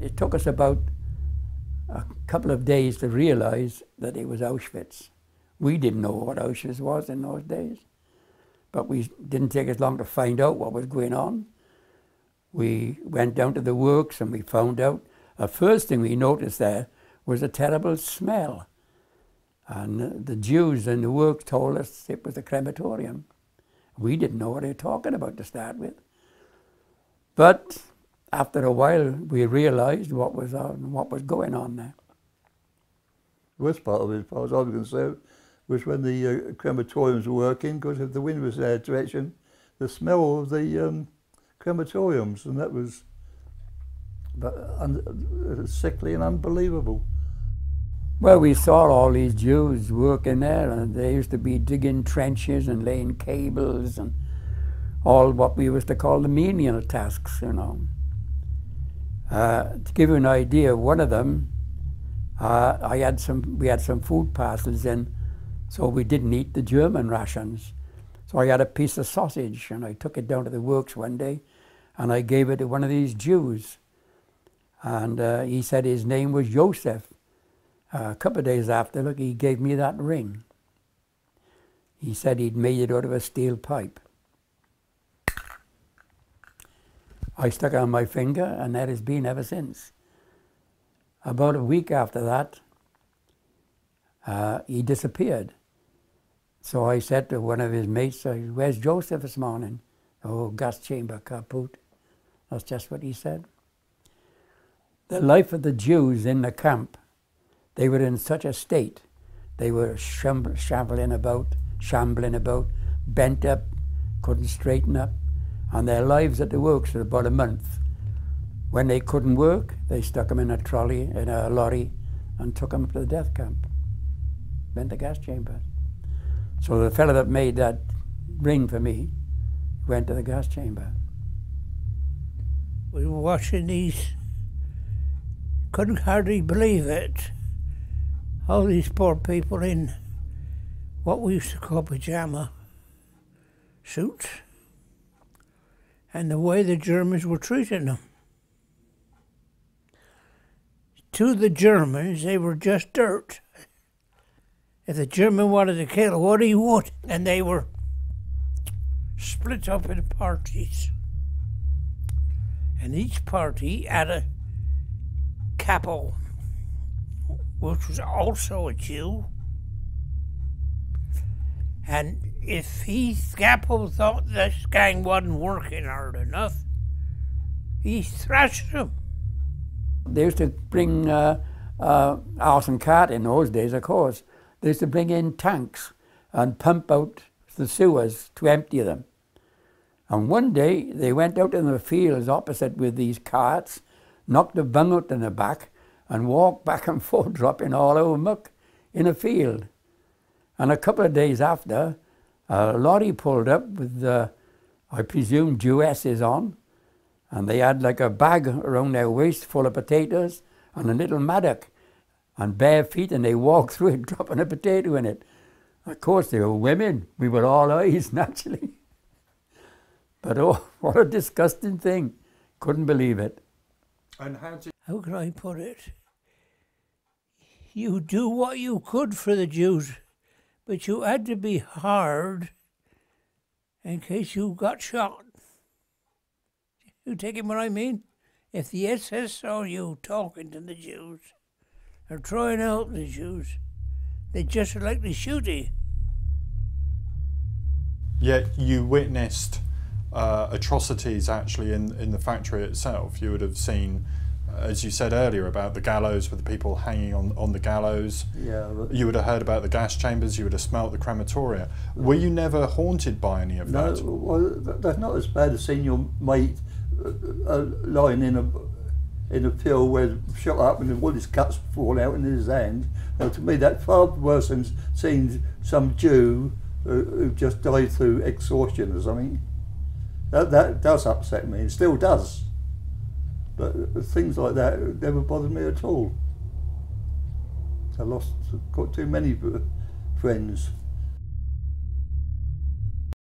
it took us about a couple of days to realize that it was Auschwitz. We didn't know what Auschwitz was in those days, but we didn't take us long to find out what was going on. We went down to the works and we found out. The first thing we noticed there was a terrible smell. And the Jews in the works told us it was a crematorium. We didn't know what they were talking about to start with. But after a while, we realized what was going on there. The worst part of it, as far as I was concerned, was when the crematoriums were working, because if the wind was their direction, the smell of the crematoriums, and that was sickly and unbelievable. Well, we saw all these Jews working there, and they used to be digging trenches and laying cables and all what we used to call the menial tasks, you know. To give you an idea, one of them, we had some food parcels in, so we didn't eat the German rations. So I had a piece of sausage, and I took it down to the works one day, and I gave it to one of these Jews. And he said his name was Joseph. A couple of days after, look, he gave me that ring. He said he'd made it out of a steel pipe. I stuck it on my finger, and that has been ever since. About a week after that, he disappeared. So I said to one of his mates, "Where's Joseph this morning?" "Oh, gas chamber, kaput." That's just what he said. The life of the Jews in the camp, they were in such a state. They were shambling about, bent up, couldn't straighten up, and their lives at the works for about a month. When they couldn't work, they stuck them in a lorry, and took them to the death camp, then the gas chamber. So the fellow that made that ring for me went to the gas chamber. We were watching these, couldn't hardly believe it. All these poor people in what we used to call pajama suits, and the way the Germans were treating them. To the Germans, they were just dirt. If the German wanted to kill, what he would, and they were split up into parties. And each party had a capo, which was also a Jew. And if capo thought this gang wasn't working hard enough, he thrashed them. They used to bring horse and cart in those days, of course. They used to bring in tanks and pump out the sewers to empty them. And one day they went out in the fields opposite with these carts, knocked the bung out in the back, and walked back and forth, dropping all over muck in a field. And a couple of days after, a lorry pulled up with, I presume, Jewesses on, and they had like a bag around their waist full of potatoes and a little maddock and bare feet, and they walked through it dropping a potato in it. Of course, they were women. We were all eyes, naturally. But oh, what a disgusting thing. Couldn't believe it. And how can I put it? You do what you could for the Jews, but you had to be hard in case you got shot. You taking what I mean? If the SS saw you talking to the Jews or trying to help the Jews, they'd just like to shoot you. Yet you witnessed atrocities actually in the factory itself. You would have seen, as you said earlier, about the gallows with the people hanging on the gallows. Yeah. You would have heard about the gas chambers, you would have smelt the crematoria. Were you never haunted by any of that? No, well, that's not as bad as seeing your mate lying in a field where shot up and all his guts fall out in his hand. Now, to me, that's far worse than seeing some Jew who just died through exhaustion or something. That does upset me, it still does. But things like that never bothered me at all. Got too many friends.